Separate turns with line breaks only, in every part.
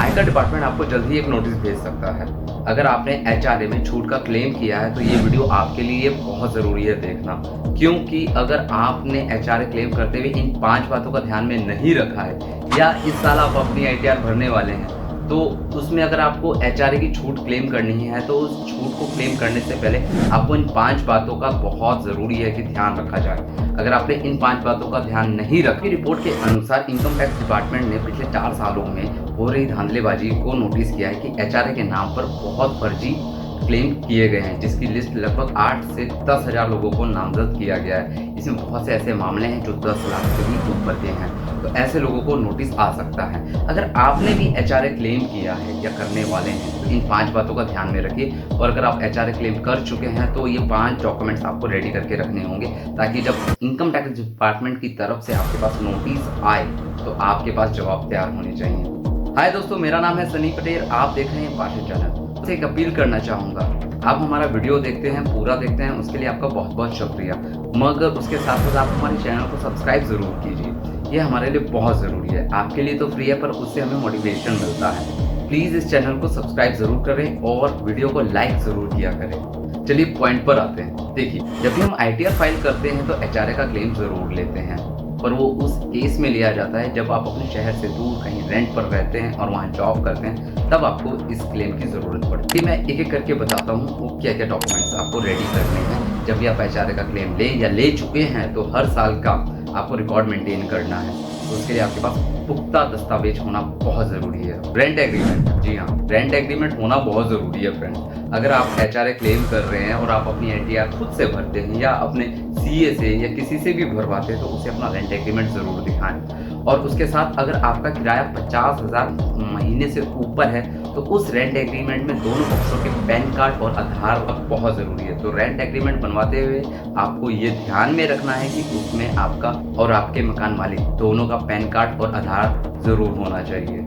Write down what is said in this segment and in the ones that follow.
आयकर डिपार्टमेंट आपको जल्द ही एक नोटिस भेज सकता है। अगर आपने एचआरए में छूट का क्लेम किया है तो ये वीडियो आपके लिए बहुत ज़रूरी है देखना, क्योंकि अगर आपने एचआरए क्लेम करते हुए इन 5 बातों का ध्यान में नहीं रखा है या इस साल आप अपनी आईटीआर भरने वाले हैं, तो उसमें अगर आपको एचआरए की छूट क्लेम करनी है तो उस छूट को क्लेम करने से पहले आपको इन 5 बातों का बहुत ज़रूरी है कि ध्यान रखा जाए। अगर आपने इन 5 बातों का ध्यान नहीं रखा, रिपोर्ट के अनुसार इनकम टैक्स डिपार्टमेंट ने पिछले 4 सालों में हो रही धांधलेबाजी को नोटिस किया है कि एचआरए के नाम पर बहुत फर्जी क्लेम किए गए हैं, जिसकी लिस्ट लगभग 8 से 10 हज़ार लोगों को नामजद किया गया है। इसमें बहुत से ऐसे मामले हैं जो 10 लाख से भी ऊपर के हैं, तो ऐसे लोगों को नोटिस आ सकता है। अगर आपने भी एचआरए क्लेम किया है या करने वाले हैं तो इन 5 बातों का ध्यान में रखिए, और अगर आप एचआरए क्लेम कर चुके हैं तो ये 5 डॉक्यूमेंट्स आपको रेडी करके रखने होंगे, ताकि जब इनकम टैक्स डिपार्टमेंट की तरफ से आपके पास नोटिस आए तो आपके पास जवाब तैयार होने चाहिए। हाय दोस्तों, मेरा नाम है सनी पटेल, आप देख रहे हैं पाशा चैनल। एक अपील करना चाहूँगा, आप हमारा वीडियो देखते हैं, पूरा देखते हैं, उसके लिए आपका बहुत बहुत शुक्रिया, मगर उसके साथ साथ आप हमारे चैनल को सब्सक्राइब ज़रूर कीजिए। ये हमारे लिए बहुत ज़रूरी है। आपके लिए तो फ्री है, पर उससे हमें मोटिवेशन मिलता है। प्लीज़ इस चैनल को सब्सक्राइब ज़रूर करें और वीडियो को लाइक ज़रूर किया करें। चलिए पॉइंट पर आते हैं। देखिए, जब भी हम आईटीआर फाइल करते हैं तो एचआरए का क्लेम ज़रूर लेते हैं, पर वो उस केस में लिया जाता है जब आप अपने शहर से दूर कहीं रेंट पर रहते हैं और वहाँ जॉब करते हैं, तब आपको इस क्लेम की ज़रूरत पड़ती है। मैं एक एक करके बताता हूँ वो क्या क्या डॉक्यूमेंट्स आपको रेडी करने हैं जब भी आप एचआरए का क्लेम ले चुके हैं तो हर साल का आपको रिकॉर्ड मेंटेन करना है। तो उसके लिए आपके पास पुख्ता दस्तावेज होना बहुत ज़रूरी है। रेंट एग्रीमेंट, जी हाँ, रेंट एग्रीमेंट होना बहुत ज़रूरी है फ्रेंड्स। अगर आप एचआरए क्लेम कर रहे हैं और आप अपनी आईटीआर खुद से भरते हैं या अपने सीए से या किसी से भी भरवाते हैं तो उसे अपना रेंट एग्रीमेंट ज़रूर दिखाएं। और उसके साथ अगर आपका किराया 50,000 महीने से ऊपर है तो उस रेंट एग्रीमेंट में दोनों पक्षों के पैन कार्ड और आधार बहुत ज़रूरी है। तो रेंट एग्रीमेंट बनवाते हुए आपको ये ध्यान में रखना है कि उसमें आपका और आपके मकान मालिक दोनों का पैन कार्ड और आधार ज़रूर होना चाहिए।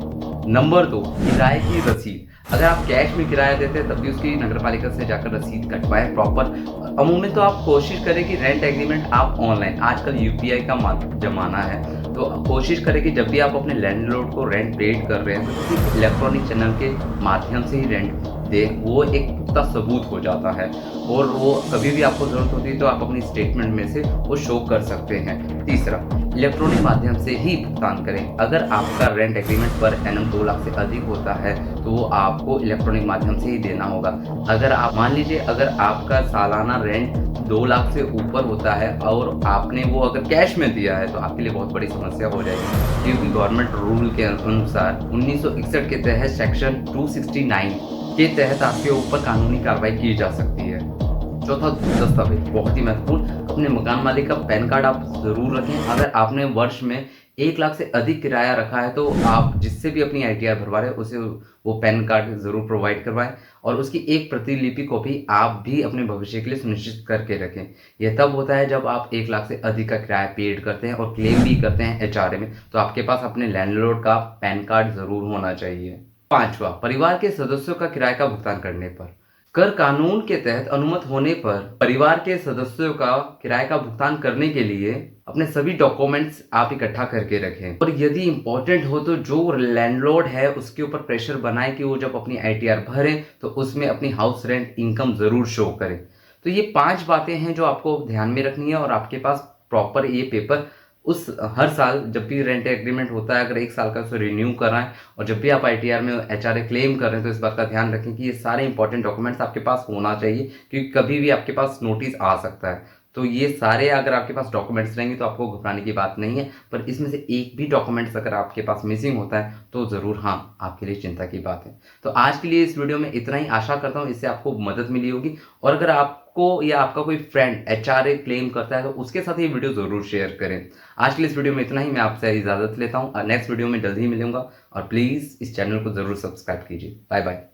नंबर 2, किराए की रसीद। अगर आप कैश में किराया देते हैं तब भी उसकी नगरपालिका से जाकर रसीद कटवाएं प्रॉपर। अमूमन तो आप कोशिश करें कि रेंट एग्रीमेंट आप ऑनलाइन, आजकल यूपीआई का ज़माना है, तो कोशिश करें कि जब भी आप अपने लैंडलॉर्ड को रेंट पेड कर रहे हैं तो किसी इलेक्ट्रॉनिक चैनल के माध्यम से ही रेंट दें। वो एक पुख्ता सबूत हो जाता है और वो कभी भी आपको ज़रूरत होती है तो आप अपनी स्टेटमेंट में से वो शो कर सकते हैं। तीसरा, इलेक्ट्रॉनिक माध्यम से ही भुगतान करें। अगर आपका rent agreement per annum 2 lakh से अधिक होता है तो वो आपको इलेक्ट्रॉनिक माध्यम से ही देना होगा। अगर आप मान लीजिए अगर आपका सालाना रेंट 2 लाख से ऊपर होता है और आपने वो अगर कैश में दिया है तो आपके लिए बहुत बड़ी समस्या हो जाएगी, क्योंकि गवर्नमेंट रूल के अनुसार 1961 के तहत सेक्शन 269 के तहत आपके ऊपर कानूनी कार्रवाई की जा सकती है। चौथा, दस्तावेज बहुत ही महत्वपूर्ण, अपने मकान मालिक का पैन कार्ड आप ज़रूर रखें। अगर आपने वर्ष में 1 लाख से अधिक किराया रखा है तो आप जिससे भी अपनी आईटीआर भरवा रहे हैं उसे वो पैन कार्ड ज़रूर प्रोवाइड करवाएं, और उसकी एक प्रतिलिपि कॉपी आप भी अपने भविष्य के लिए सुनिश्चित करके रखें। यह तब होता है जब आप 1 लाख से अधिक का किराया पेड करते हैं और क्लेम भी करते हैं एचआरए में, तो आपके पास अपने लैंडलॉर्ड का पैन कार्ड ज़रूर होना चाहिए। 5वां, परिवार के सदस्यों का किराए का भुगतान करने पर। कर कानून के तहत अनुमत होने पर परिवार के सदस्यों का किराए का भुगतान करने के लिए अपने सभी डॉक्यूमेंट्स आप इकट्ठा करके रखें, और यदि इम्पोर्टेंट हो तो जो लैंडलॉर्ड है उसके ऊपर प्रेशर बनाएं कि वो जब अपनी आईटीआर भरें तो उसमें अपनी हाउस रेंट इनकम ज़रूर शो करें। तो ये 5 बातें हैं जो आपको ध्यान में रखनी है, और आपके पास प्रॉपर ये पेपर उस हर साल जब भी रेंट एग्रीमेंट होता है, अगर 1 साल का उसे रिन्यू कराएं, और जब भी आप आईटीआर में एचआरए क्लेम कर रहे हैं तो इस बात का ध्यान रखें कि ये सारे इंपॉर्टेंट डॉक्यूमेंट्स आपके पास होना चाहिए, क्योंकि कभी भी आपके पास नोटिस आ सकता है। तो ये सारे अगर आपके पास डॉक्यूमेंट्स रहेंगे तो आपको घबराने की बात नहीं है, पर इसमें से एक भी डॉक्यूमेंट्स अगर आपके पास मिसिंग होता है तो ज़रूर हाँ, आपके लिए चिंता की बात है। तो आज के लिए इस वीडियो में इतना ही, आशा करता हूँ इससे आपको मदद मिली होगी, और अगर आपको या आपका कोई फ्रेंड एचआरए क्लेम करता है तो उसके साथ ये वीडियो ज़रूर शेयर करें। आज के लिए इस वीडियो में इतना ही, मैं आपसे इजाज़त लेता हूँ, नेक्स्ट वीडियो में जल्द ही मिलूंगा, और प्लीज़ इस चैनल को ज़रूर सब्सक्राइब कीजिए। Bye bye.